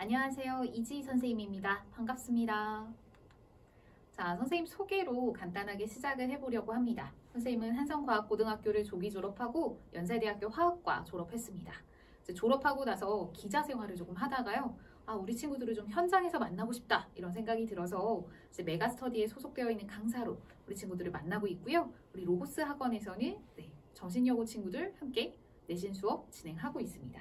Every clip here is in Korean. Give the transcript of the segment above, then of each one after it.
안녕하세요. 이지희 선생님입니다. 반갑습니다. 자, 선생님 소개로 간단하게 시작을 해보려고 합니다. 선생님은 한성과학고등학교를 조기 졸업하고 연세대학교 화학과 졸업했습니다. 이제 졸업하고 나서 기자 생활을 조금 하다가요. 우리 친구들을 좀 현장에서 만나고 싶다 이런 생각이 들어서 이제 메가스터디에 소속되어 있는 강사로 우리 친구들을 만나고 있고요. 우리 로고스 학원에서는 정신여고 친구들 함께 내신 수업 진행하고 있습니다.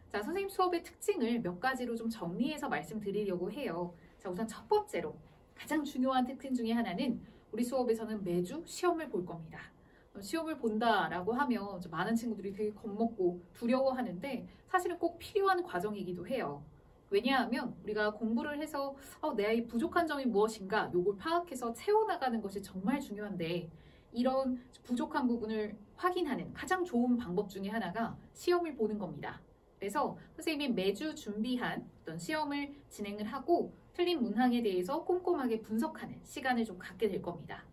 자, 선생님 수업의 특징을 몇 가지로 좀 정리해서 말씀드리려고 해요. 자, 우선 첫 번째로 가장 중요한 특징 중에 하나는 우리 수업에서는 매주 시험을 볼 겁니다. 시험을 본다라고 하면 많은 친구들이 되게 겁먹고 두려워하는데 사실은 꼭 필요한 과정이기도 해요. 왜냐하면 우리가 공부를 해서 내 아이 부족한 점이 무엇인가 요걸 파악해서 채워나가는 것이 정말 중요한데 이런 부족한 부분을 확인하는 가장 좋은 방법 중에 하나가 시험을 보는 겁니다. 그래서 선생님이 매주 준비한 어떤 시험을 진행을 하고 틀린 문항에 대해서 꼼꼼하게 분석하는 시간을 좀 갖게 될 겁니다.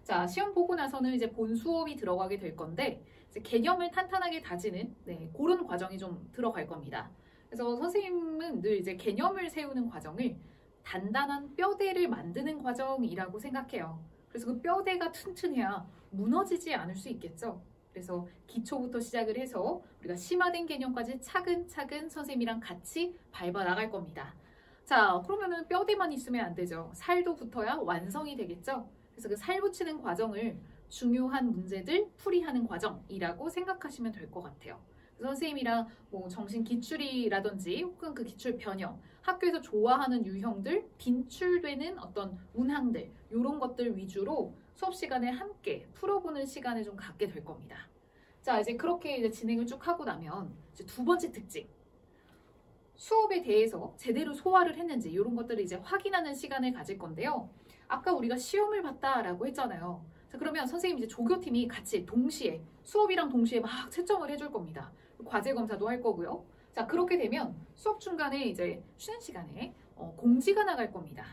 자, 시험 보고 나서는 이제 본 수업이 들어가게 될 건데 이제 개념을 탄탄하게 다지는 그런 과정이 좀 들어갈 겁니다. 그래서 선생님은 늘 이제 개념을 세우는 과정을 단단한 뼈대를 만드는 과정이라고 생각해요. 그래서 그 뼈대가 튼튼해야 무너지지 않을 수 있겠죠. 그래서 기초부터 시작을 해서 우리가 심화된 개념까지 차근차근 선생님이랑 같이 밟아 나갈 겁니다. 자, 그러면은 뼈대만 있으면 안 되죠. 살도 붙어야 완성이 되겠죠. 그래서 그 살 붙이는 과정을 중요한 문제들 풀이하는 과정이라고 생각하시면 될 것 같아요. 선생님이랑 정신 기출이라든지 혹은 그 기출 변형, 학교에서 좋아하는 유형들, 빈출되는 어떤 문항들 이런 것들 위주로 수업 시간에 함께 풀어보는 시간을 좀 갖게 될 겁니다. 자, 이제 그렇게 이제 진행을 쭉 하고 나면 이제 두 번째 특징, 수업에 대해서 제대로 소화를 했는지 이런 것들을 이제 확인하는 시간을 가질 건데요. 아까 우리가 시험을 봤다라고 했잖아요. 자, 그러면 선생님 이제 조교팀이 같이 동시에 수업이랑 동시에 막 채점을 해줄 겁니다. 과제 검사도 할 거고요. 자, 그렇게 되면 수업 중간에 이제 쉬는 시간에 공지가 나갈 겁니다.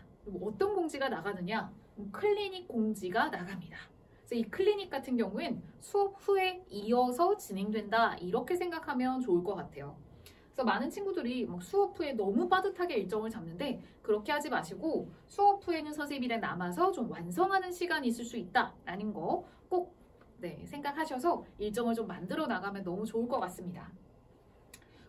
어떤 공지가 나가느냐? 클리닉 공지가 나갑니다. 그래서 이 클리닉 같은 경우엔 수업 후에 이어서 진행된다 이렇게 생각하면 좋을 것 같아요. 그래서 많은 친구들이 수업 후에 너무 빠듯하게 일정을 잡는데 그렇게 하지 마시고 수업 후에는 선생님이랑 남아서 좀 완성하는 시간이 있을 수 있다라는 거 꼭 생각하셔서 일정을 좀 만들어 나가면 너무 좋을 것 같습니다.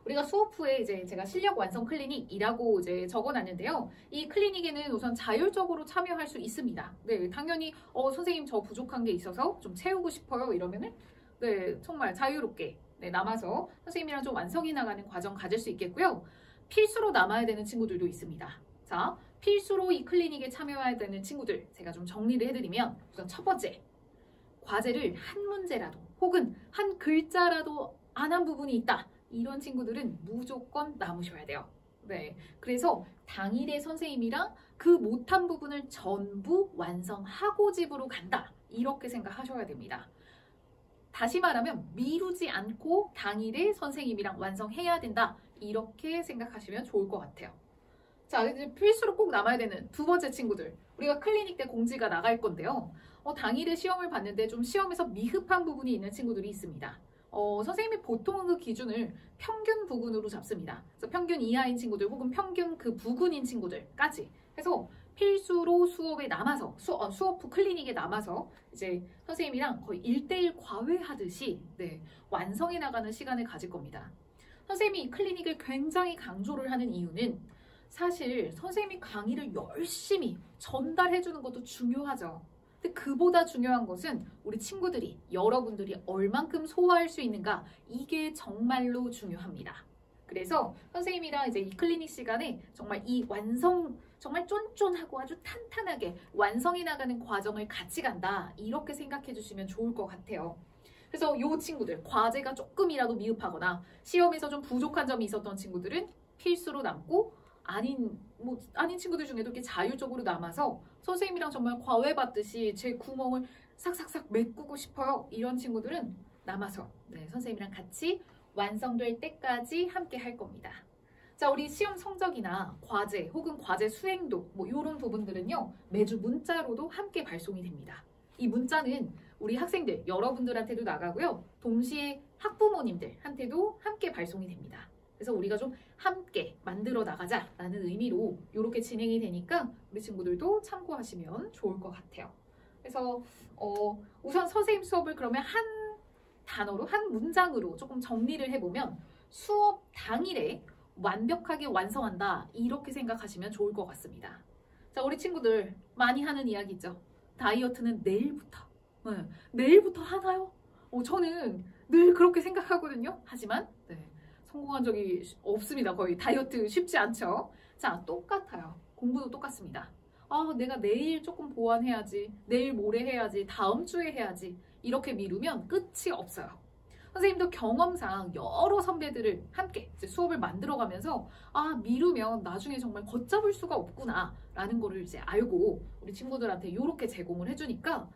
우리가 수업 후에 이제 제가 실력 완성 클리닉이라고 이제 적어놨는데요. 이 클리닉에는 우선 자율적으로 참여할 수 있습니다. 당연히 선생님 저 부족한 게 있어서 좀 채우고 싶어요 이러면은 정말 자유롭게 남아서 선생님이랑 좀 완성해 나가는 과정 가질 수 있겠고요. 필수로 남아야 되는 친구들도 있습니다. 자, 필수로 이 클리닉에 참여해야 되는 친구들 제가 좀 정리를 해드리면 우선 첫 번째, 과제를 한 문제라도 혹은 한 글자라도 안 한 부분이 있다. 이런 친구들은 무조건 남으셔야 돼요. 그래서 당일에 선생님이랑 그 못한 부분을 전부 완성하고 집으로 간다. 이렇게 생각하셔야 됩니다. 다시 말하면 미루지 않고 당일에 선생님이랑 완성해야 된다. 이렇게 생각하시면 좋을 것 같아요. 자, 이제 필수로 꼭 남아야 되는 두 번째 친구들. 우리가 클리닉 때 공지가 나갈 건데요. 당일에 시험을 봤는데 좀 시험에서 미흡한 부분이 있는 친구들이 있습니다. 선생님이 보통은 그 기준을 평균 부근으로 잡습니다. 그래서 평균 이하인 친구들 혹은 평균 그 부근인 친구들까지 해서 필수로 수업에 남아서 수업 후 클리닉에 남아서 이제 선생님이랑 거의 1대1 과외하듯이 완성해 나가는 시간을 가질 겁니다. 선생님이 이 클리닉을 굉장히 강조를 하는 이유는 사실 선생님이 강의를 열심히 전달해 주는 것도 중요하죠. 근데 그보다 중요한 것은 우리 친구들이, 여러분들이 얼만큼 소화할 수 있는가, 이게 정말로 중요합니다. 그래서 선생님이랑 이제 이 클리닉 시간에 정말 이 정말 쫀쫀하고 아주 탄탄하게 완성해 나가는 과정을 같이 간다. 이렇게 생각해 주시면 좋을 것 같아요. 그래서 이 친구들, 과제가 조금이라도 미흡하거나 시험에서 좀 부족한 점이 있었던 친구들은 필수로 남고 아닌 친구들 중에도 이렇게 자율적으로 남아서 선생님이랑 정말 과외 받듯이 제 구멍을 싹싹싹 메꾸고 싶어요. 이런 친구들은 남아서 선생님이랑 같이 완성될 때까지 함께 할 겁니다. 자, 우리 시험 성적이나 과제 혹은 과제 수행도 이런 부분들은요. 매주 문자로도 함께 발송이 됩니다. 이 문자는 우리 학생들, 여러분들한테도 나가고요. 동시에 학부모님들한테도 함께 발송이 됩니다. 그래서 우리가 좀 함께 만들어 나가자라는 의미로 이렇게 진행이 되니까 우리 친구들도 참고하시면 좋을 것 같아요. 그래서 우선 선생님 수업을 그러면 한 단어로, 한 문장으로 조금 정리를 해보면 수업 당일에 완벽하게 완성한다, 이렇게 생각하시면 좋을 것 같습니다. 자, 우리 친구들 많이 하는 이야기 있죠. 다이어트는 내일부터. 네, 내일부터 하나요? 저는 늘 그렇게 생각하거든요. 하지만 성공한 적이 없습니다. 거의 다이어트 쉽지 않죠. 자, 똑같아요. 공부도 똑같습니다. 내가 내일 조금 보완해야지, 내일 모레 해야지, 다음 주에 해야지, 이렇게 미루면 끝이 없어요. 선생님도 경험상 여러 선배들을 함께 이제 수업을 만들어가면서 미루면 나중에 정말 걷잡을 수가 없구나 라는 거를 이제 알고 우리 친구들한테 이렇게 제공을 해주니까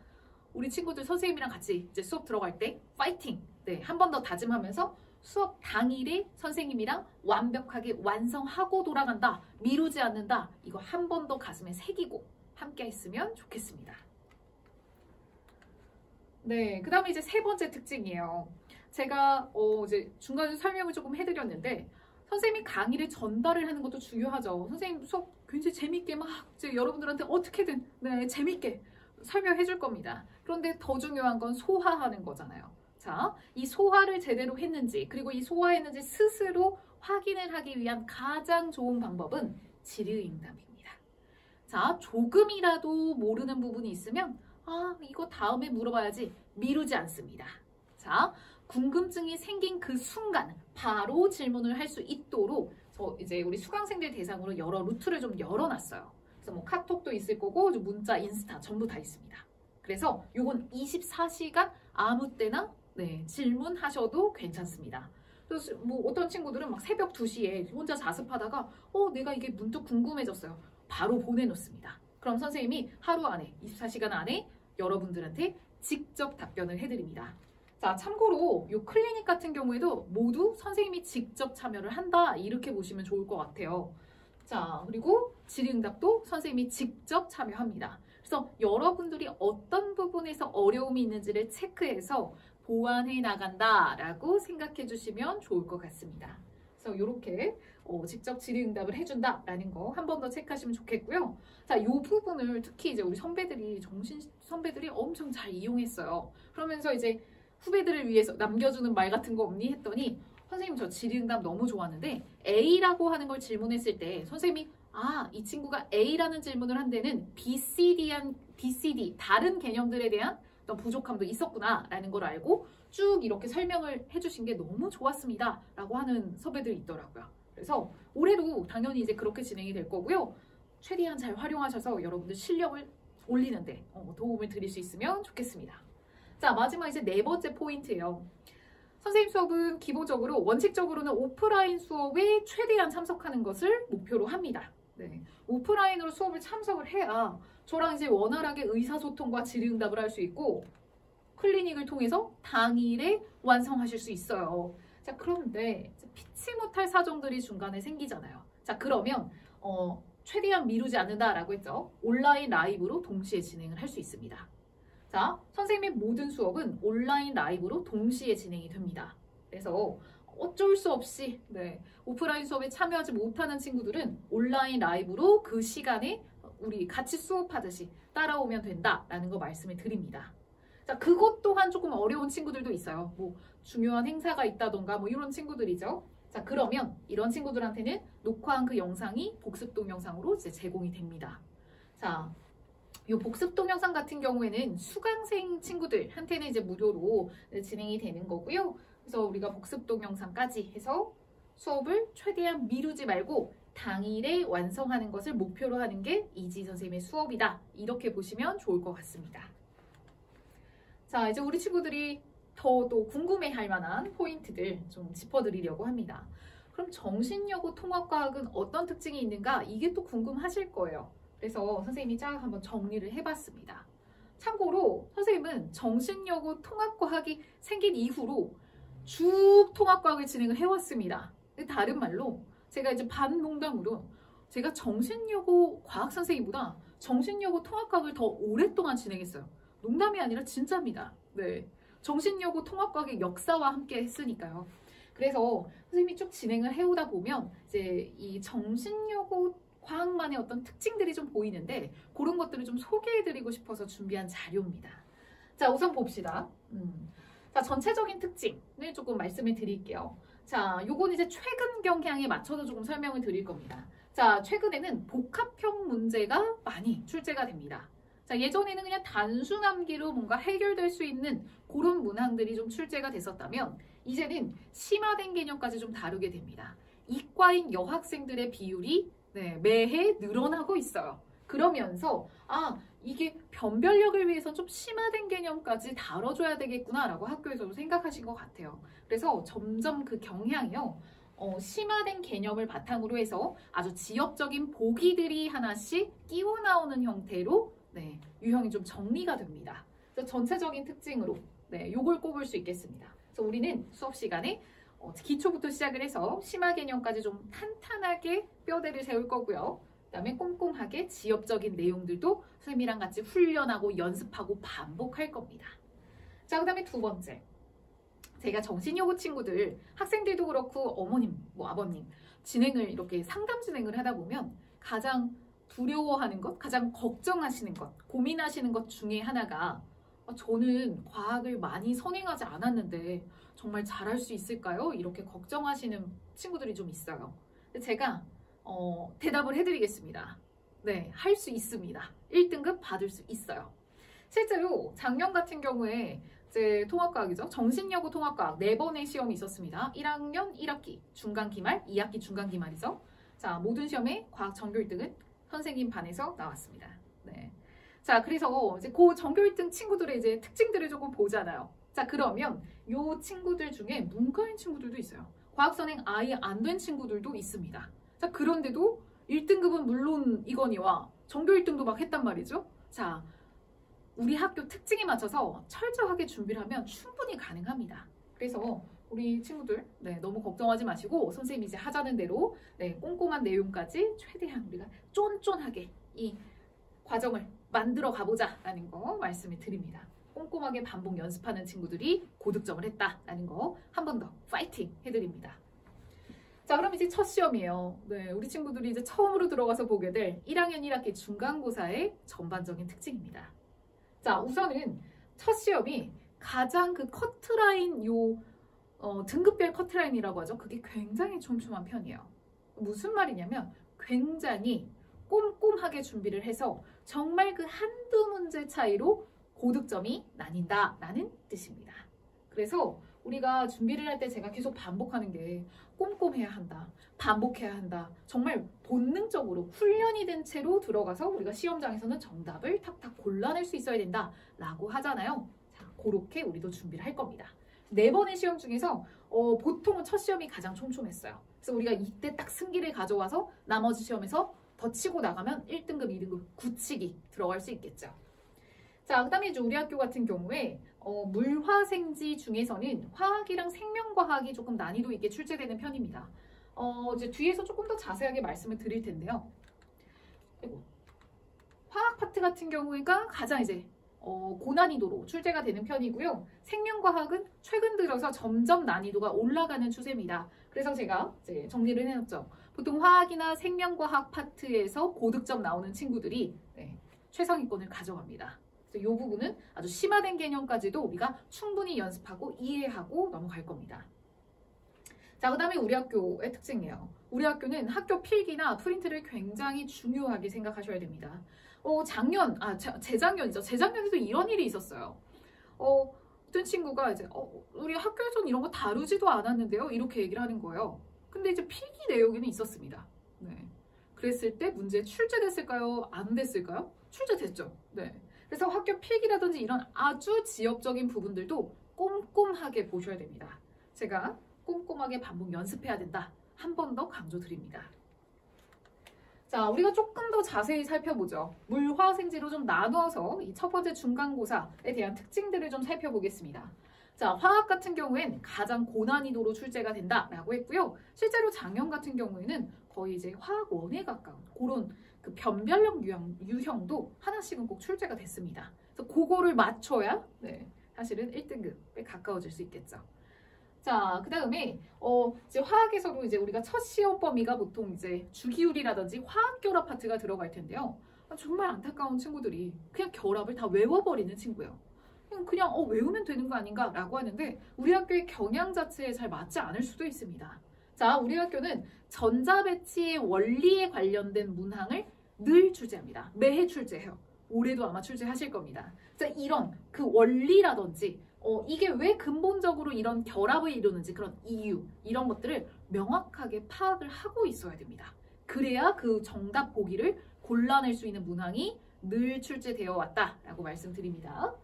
우리 친구들 선생님이랑 같이 이제 수업 들어갈 때 파이팅! 한 번 더 다짐하면서 수업 당일에 선생님이랑 완벽하게 완성하고 돌아간다, 미루지 않는다, 이거 한 번 더 가슴에 새기고 함께 했으면 좋겠습니다. 네, 그 다음에 이제 세 번째 특징이에요. 제가 이제 중간에 설명을 조금 해드렸는데 선생님이 강의를 전달을 하는 것도 중요하죠. 선생님 수업 굉장히 재밌게 막 이제 여러분들한테 어떻게든 재밌게 설명해 줄 겁니다. 그런데 더 중요한 건 소화하는 거잖아요. 자, 이 소화를 제대로 했는지, 그리고 이 소화했는지 스스로 확인을 하기 위한 가장 좋은 방법은 질의응답입니다. 자, 조금이라도 모르는 부분이 있으면 이거 다음에 물어봐야지, 미루지 않습니다. 자, 궁금증이 생긴 그 순간 바로 질문을 할 수 있도록 이제 우리 수강생들 대상으로 여러 루트를 좀 열어놨어요. 그래서 뭐 카톡도 있을 거고 문자, 인스타 전부 다 있습니다. 그래서 요건 24시간 아무 때나 질문하셔도 괜찮습니다. 그래서 뭐 어떤 친구들은 막 새벽 2시에 혼자 자습하다가 내가 이게 문득 궁금해졌어요. 바로 보내놓습니다. 그럼 선생님이 하루 안에 24시간 안에 여러분들한테 직접 답변을 해드립니다. 자, 참고로 이 클리닉 같은 경우에도 모두 선생님이 직접 참여를 한다, 이렇게 보시면 좋을 것 같아요. 자, 그리고 질의응답도 선생님이 직접 참여합니다. 그래서 여러분들이 어떤 부분에서 어려움이 있는지를 체크해서 보완해 나간다라고 생각해 주시면 좋을 것 같습니다. 그래서 이렇게 직접 질의응답을 해준다라는 거 한 번 더 체크하시면 좋겠고요. 자, 이 부분을 특히 이제 우리 선배들이, 정신 선배들이 엄청 잘 이용했어요. 그러면서 이제 후배들을 위해서 남겨주는 말 같은 거 없니? 했더니 선생님 저 질의응답 너무 좋았는데 A라고 하는 걸 질문했을 때 선생님이 이 친구가 A라는 질문을 한 데는 BCD 다른 개념들에 대한 어떤 부족함도 있었구나 라는 걸 알고 쭉 이렇게 설명을 해주신 게 너무 좋았습니다 라고 하는 선배들이 있더라고요. 그래서 올해도 당연히 이제 그렇게 진행이 될 거고요. 최대한 잘 활용하셔서 여러분들 실력을 올리는데 도움을 드릴 수 있으면 좋겠습니다. 자, 마지막 이제 네 번째 포인트예요. 선생님 수업은 기본적으로 원칙적으로는 오프라인 수업에 최대한 참석하는 것을 목표로 합니다. 오프라인으로 수업을 참석을 해야 저랑 이제 원활하게 의사소통과 질의응답을 할 수 있고 클리닉을 통해서 당일에 완성하실 수 있어요. 자, 그런데 피치 못할 사정들이 중간에 생기잖아요. 자, 그러면 최대한 미루지 않는다라고 했죠. 온라인 라이브로 동시에 진행을 할 수 있습니다. 자, 선생님의 모든 수업은 온라인 라이브로 동시에 진행이 됩니다. 그래서 어쩔 수 없이 오프라인 수업에 참여하지 못하는 친구들은 온라인 라이브로 그 시간에 우리 같이 수업하듯이 따라오면 된다라는 거 말씀을 드립니다. 자, 그것 또한 조금 어려운 친구들도 있어요. 뭐 중요한 행사가 있다던가 뭐 이런 친구들이죠. 자, 그러면 이런 친구들한테는 녹화한 그 영상이 복습 동영상으로 이제 제공이 됩니다. 자, 이 복습 동영상 같은 경우에는 수강생 친구들한테는 이제 무료로 진행이 되는 거고요. 그래서 우리가 복습 동영상까지 해서 수업을 최대한 미루지 말고 당일에 완성하는 것을 목표로 하는 게 이지 선생님의 수업이다. 이렇게 보시면 좋을 것 같습니다. 자, 이제 우리 친구들이 더 또 궁금해할 만한 포인트들 좀 짚어드리려고 합니다. 그럼 정신여고 통합과학은 어떤 특징이 있는가? 이게 또 궁금하실 거예요. 그래서 선생님이 쫙 한번 정리를 해봤습니다. 참고로 선생님은 정신여고 통합과학이 생긴 이후로 쭉 통합과학을 진행을 해왔습니다. 다른 말로 제가 이제 반농담으로 제가 정신여고 과학 선생님보다 정신여고 통합과학을 더 오랫동안 진행했어요. 농담이 아니라 진짜입니다. 정신여고 통합과학의 역사와 함께 했으니까요. 그래서 선생님이 쭉 진행을 해오다 보면 이제 이 정신여고 과학만의 어떤 특징들이 좀 보이는데 그런 것들을 좀 소개해드리고 싶어서 준비한 자료입니다. 자, 우선 봅시다. 자, 전체적인 특징을 조금 말씀을 드릴게요. 자, 요건 이제 최근 경향에 맞춰서 조금 설명을 드릴 겁니다. 자, 최근에는 복합형 문제가 많이 출제가 됩니다. 자, 예전에는 그냥 단순 암기로 뭔가 해결될 수 있는 그런 문항들이 좀 출제가 됐었다면 이제는 심화된 개념까지 좀 다루게 됩니다. 이과인 여학생들의 비율이 매해 늘어나고 있어요. 그러면서 이게 변별력을 위해서 좀 심화된 개념까지 다뤄줘야 되겠구나라고 학교에서도 생각하신 것 같아요. 그래서 점점 그 경향이요. 심화된 개념을 바탕으로 해서 아주 지역적인 보기들이 하나씩 끼워 나오는 형태로 유형이 좀 정리가 됩니다. 그래서 전체적인 특징으로 요걸 꼽을 수 있겠습니다. 그래서 우리는 수업 시간에 기초부터 시작을 해서 심화 개념까지 좀 탄탄하게 뼈대를 세울 거고요. 그다음에 꼼꼼하게 지역적인 내용들도 선생님이랑 같이 훈련하고 연습하고 반복할 겁니다. 자, 그다음에 두 번째. 제가 정신여고 친구들, 학생들도 그렇고 어머님, 아버님 진행을 이렇게 상담 진행을 하다 보면 가장 두려워하는 것, 가장 걱정하시는 것, 고민하시는 것 중에 하나가 저는 과학을 많이 선행하지 않았는데 정말 잘할 수 있을까요? 이렇게 걱정하시는 친구들이 좀 있어요. 제가 대답을 해드리겠습니다. 네, 할 수 있습니다. 1등급 받을 수 있어요. 실제로 작년 같은 경우에 이제 통합과학이죠. 정신여고 통합과학 4번의 시험이 있었습니다. 1학년 1학기 중간기말, 2학기 중간기말이죠. 자, 모든 시험에 과학 전교 1등은 선생님 반에서 나왔습니다. 네. 자, 그래서 이제 그 전교 1등 친구들의 이제 특징들을 조금 보잖아요. 자, 그러면 요 친구들 중에 문과인 친구들도 있어요. 과학 선행 아예 안 된 친구들도 있습니다. 자, 그런데도 1등급은 물론 이거니와 전교 1등도 막 했단 말이죠. 자, 우리 학교 특징에 맞춰서 철저하게 준비를 하면 충분히 가능합니다. 그래서 우리 친구들 너무 걱정하지 마시고 선생님이 이제 하자는 대로 꼼꼼한 내용까지 최대한 우리가 쫀쫀하게 이 과정을 만들어 가보자라는 거 말씀을 드립니다. 꼼꼼하게 반복 연습하는 친구들이 고득점을 했다라는 거 한 번 더 파이팅 해드립니다. 자, 그럼 이제 첫 시험이에요. 우리 친구들이 이제 처음으로 들어가서 보게 될 1학년 1학기 중간고사의 전반적인 특징입니다. 자, 우선은 첫 시험이 가장 그 커트라인 등급별 커트라인이라고 하죠. 그게 굉장히 촘촘한 편이에요. 무슨 말이냐면 굉장히 꼼꼼하게 준비를 해서 정말 그 한두 문제 차이로 고득점이 나뉜다라는 뜻입니다. 그래서 우리가 준비를 할 때 제가 계속 반복하는 게 꼼꼼해야 한다, 반복해야 한다. 정말 본능적으로 훈련이 된 채로 들어가서 우리가 시험장에서는 정답을 탁탁 골라낼 수 있어야 된다라고 하잖아요. 자, 그렇게 우리도 준비를 할 겁니다. 4번의 시험 중에서 보통은 첫 시험이 가장 촘촘했어요. 그래서 우리가 이때 딱 승기를 가져와서 나머지 시험에서 더 치고 나가면 1등급, 2등급 굳히기 들어갈 수 있겠죠. 자, 그 다음에 이제 우리 학교 같은 경우에 물화생지 중에서는 화학이랑 생명과학이 조금 난이도 있게 출제되는 편입니다. 이제 뒤에서 조금 더 자세하게 말씀을 드릴 텐데요. 그리고 화학 파트 같은 경우가 가장 이제 고난이도로 출제가 되는 편이고요. 생명과학은 최근 들어서 점점 난이도가 올라가는 추세입니다. 그래서 제가 이제 정리를 해놨죠. 보통 화학이나 생명과학 파트에서 고득점 나오는 친구들이 최상위권을 가져갑니다. 이 부분은 아주 심화된 개념까지도 우리가 충분히 연습하고 이해하고 넘어갈 겁니다. 자, 그 다음에 우리 학교의 특징이에요. 우리 학교는 학교 필기나 프린트를 굉장히 중요하게 생각하셔야 됩니다. 재작년이죠. 재작년에도 이런 일이 있었어요. 어떤 친구가 이제 우리 학교에서는 이런 거 다루지도 않았는데요. 이렇게 얘기를 하는 거예요. 근데 이제 필기 내용에는 있었습니다. 그랬을 때 문제 출제됐을까요? 안 됐을까요? 출제됐죠. 그래서 학교 필기라든지 이런 아주 지역적인 부분들도 꼼꼼하게 보셔야 됩니다. 제가 꼼꼼하게 반복 연습해야 된다. 한 번 더 강조드립니다. 자, 우리가 조금 더 자세히 살펴보죠. 물화생지로 좀 나누어서 이 첫 번째 중간고사에 대한 특징들을 좀 살펴보겠습니다. 자, 화학 같은 경우엔 가장 고난이도로 출제가 된다라고 했고요. 실제로 작년 같은 경우에는 거의 이제 화학 1에 가까운 그런 그 변별력 유형도 하나씩은 꼭 출제가 됐습니다. 그래서 그거를 맞춰야 사실은 1등급에 가까워질 수 있겠죠. 자, 그 다음에 이제 화학에서도 이제 우리가 첫 시험 범위가 보통 이제 주기율이라든지 화학결합 파트가 들어갈 텐데요. 정말 안타까운 친구들이 그냥 결합을 다 외워버리는 친구예요. 그냥 외우면 되는 거 아닌가 라고 하는데 우리 학교의 경향 자체에 잘 맞지 않을 수도 있습니다. 자, 우리 학교는 전자배치의 원리에 관련된 문항을 늘 출제합니다. 매해 출제해요. 올해도 아마 출제하실 겁니다. 자, 이런 그 원리라든지 이게 왜 근본적으로 이런 결합을 이루는지 그런 이유 이런 것들을 명확하게 파악을 하고 있어야 됩니다. 그래야 그 정답 보기를 골라낼 수 있는 문항이 늘 출제되어 왔다라고 말씀드립니다.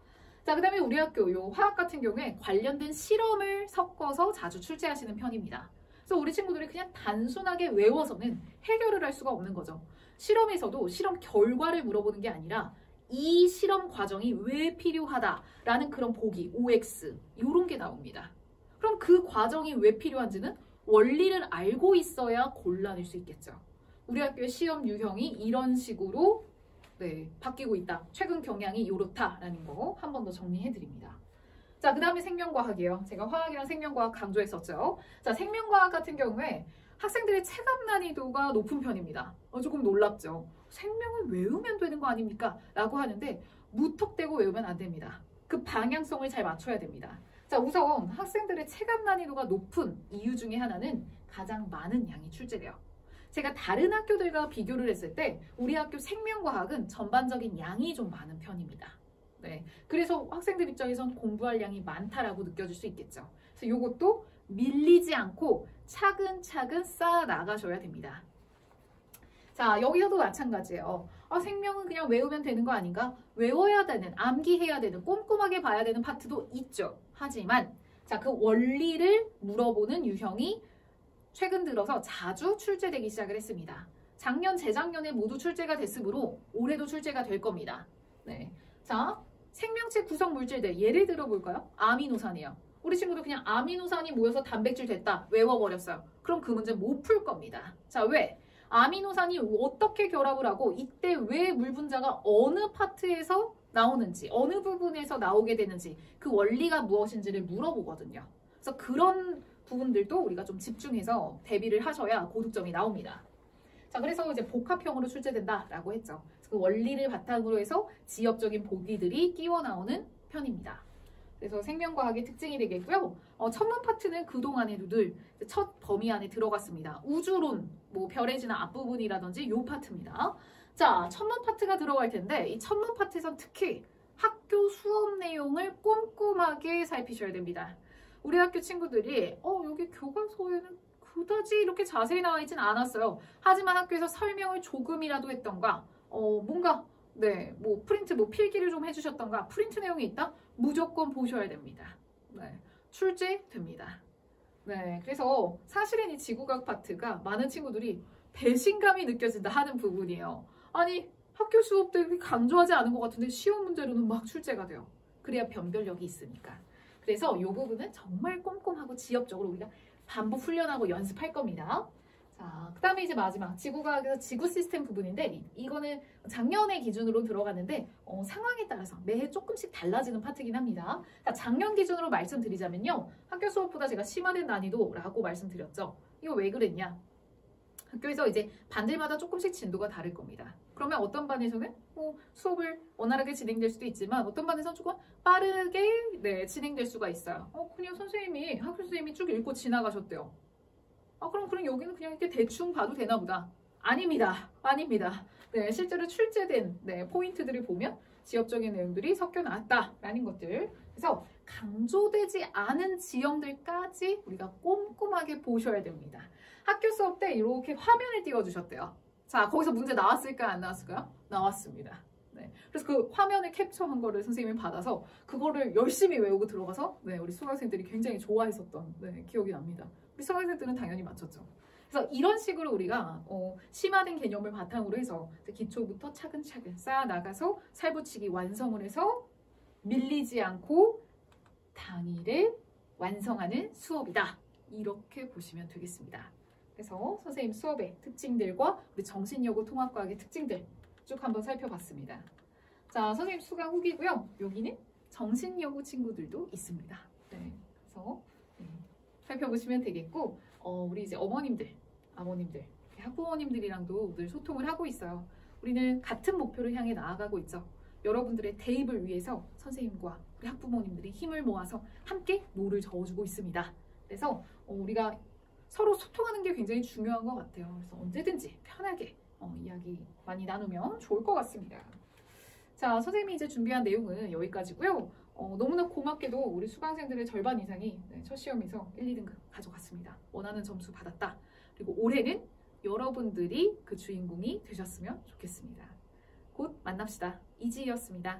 자, 그 다음에 우리 학교 요 화학 같은 경우에 관련된 실험을 섞어서 자주 출제하시는 편입니다. 그래서 우리 친구들이 그냥 단순하게 외워서는 해결을 할 수가 없는 거죠. 실험에서도 실험 결과를 물어보는 게 아니라 이 실험 과정이 왜 필요하다라는 그런 보기, OX 이런 게 나옵니다. 그럼 그 과정이 왜 필요한지는 원리를 알고 있어야 골라낼 수 있겠죠. 우리 학교의 시험 유형이 이런 식으로 바뀌고 있다. 최근 경향이 이렇다라는 거 한 번 더 정리해드립니다. 자, 그 다음에 생명과학이에요. 제가 화학이랑 생명과학 강조했었죠. 자, 생명과학 같은 경우에 학생들의 체감 난이도가 높은 편입니다. 조금 놀랍죠. 생명을 외우면 되는 거 아닙니까? 라고 하는데 무턱대고 외우면 안 됩니다. 그 방향성을 잘 맞춰야 됩니다. 자, 우선 학생들의 체감 난이도가 높은 이유 중에 하나는 가장 많은 양이 출제돼요. 제가 다른 학교들과 비교를 했을 때 우리 학교 생명과학은 전반적인 양이 좀 많은 편입니다. 네, 그래서 학생들 입장에선 공부할 양이 많다라고 느껴질 수 있겠죠. 그래서 이것도 밀리지 않고 차근차근 쌓아 나가셔야 됩니다. 자, 여기서도 마찬가지예요. 생명은 그냥 외우면 되는 거 아닌가? 외워야 되는, 암기해야 되는, 꼼꼼하게 봐야 되는 파트도 있죠. 하지만 자, 그 원리를 물어보는 유형이 최근 들어서 자주 출제되기 시작을 했습니다. 작년, 재작년에 모두 출제가 됐으므로 올해도 출제가 될 겁니다. 네, 자, 생명체 구성 물질들 예를 들어 볼까요? 아미노산이에요. 우리 친구도 그냥 아미노산이 모여서 단백질 됐다 외워버렸어요. 그럼 그 문제 못 풀 겁니다. 자, 왜? 아미노산이 어떻게 결합을 하고 이때 왜 물 분자가 어느 파트에서 나오는지 어느 부분에서 나오게 되는지 그 원리가 무엇인지를 물어보거든요. 그래서 그런 부분들도 우리가 좀 집중해서 대비를 하셔야 고득점이 나옵니다. 자, 그래서 이제 복합형으로 출제된다라고 했죠. 그 원리를 바탕으로 해서 지엽적인 보기들이 끼워 나오는 편입니다. 그래서 생명과학의 특징이 되겠고요. 천문 파트는 그동안에도 늘 첫 범위 안에 들어갔습니다. 우주론, 뭐 별의 진화 앞부분이라든지 요 파트입니다. 자, 천문 파트가 들어갈 텐데 이 천문 파트에선 특히 학교 수업 내용을 꼼꼼하게 살피셔야 됩니다. 우리 학교 친구들이 여기 교과서에는 그다지 이렇게 자세히 나와 있진 않았어요. 하지만 학교에서 설명을 조금이라도 했던가 뭔가 뭐 프린트 필기를 좀 해주셨던가 프린트 내용이 있다? 무조건 보셔야 됩니다. 네, 출제됩니다. 네, 그래서 사실은 이 지구과학 파트가 많은 친구들이 배신감이 느껴진다 하는 부분이에요. 아니, 학교 수업 때 강조하지 않은 것 같은데 시험 문제로는 막 출제가 돼요. 그래야 변별력이 있으니까. 그래서 이 부분은 정말 꼼꼼하고 지엽적으로 우리가 반복 훈련하고 연습할 겁니다. 자, 그 다음에 이제 마지막 지구과학에서 지구 시스템 부분인데 이거는 작년의 기준으로 들어가는데 상황에 따라서 매해 조금씩 달라지는 파트긴 합니다. 자, 작년 기준으로 말씀드리자면요. 학교 수업보다 제가 심화된 난이도라고 말씀드렸죠. 이거 왜 그랬냐? 학교에서 이제 반들마다 조금씩 진도가 다를 겁니다. 그러면 어떤 반에서는 수업을 원활하게 진행될 수도 있지만 어떤 반에서는 조금 빠르게 진행될 수가 있어요. 그냥 학교 선생님이 쭉 읽고 지나가셨대요. 그럼 여기는 그냥 이렇게 대충 봐도 되나 보다. 아닙니다. 네, 실제로 출제된 포인트들을 보면 지엽적인 내용들이 섞여 나왔다라는 것들. 그래서 강조되지 않은 지형들까지 우리가 꼼꼼하게 보셔야 됩니다. 학교 수업 때 이렇게 화면을 띄워주셨대요. 자, 거기서 문제 나왔을까요? 안 나왔을까요? 나왔습니다. 네, 그래서 그 화면을 캡처한 거를 선생님이 받아서 그거를 열심히 외우고 들어가서 우리 수강생들이 굉장히 좋아했었던 기억이 납니다. 우리 수강생들은 당연히 맞췄죠. 그래서 이런 식으로 우리가 심화된 개념을 바탕으로 해서 기초부터 차근차근 쌓아 나가서 살붙이기 완성을 해서 밀리지 않고 당일에 완성하는 수업이다. 이렇게 보시면 되겠습니다. 그래서 선생님 수업의 특징들과 우리 정신여고 통합과학의 특징들 쭉 한번 살펴봤습니다. 자, 선생님 수강 후기고요. 여기는 정신여고 친구들도 있습니다. 네, 그래서 살펴보시면 되겠고, 우리 이제 어머님들, 아버님들, 학부모님들이랑도 늘 소통을 하고 있어요. 우리는 같은 목표를 향해 나아가고 있죠. 여러분들의 대입을 위해서 선생님과 우리 학부모님들이 힘을 모아서 함께 노를 저어주고 있습니다. 그래서 우리가 서로 소통하는 게 굉장히 중요한 것 같아요. 그래서 언제든지 편하게 이야기 많이 나누면 좋을 것 같습니다. 자, 선생님이 이제 준비한 내용은 여기까지고요. 너무나 고맙게도 우리 수강생들의 절반 이상이 첫 시험에서 1, 2등급 가져갔습니다. 원하는 점수 받았다. 그리고 올해는 여러분들이 그 주인공이 되셨으면 좋겠습니다. 곧 만납시다. 이지희였습니다.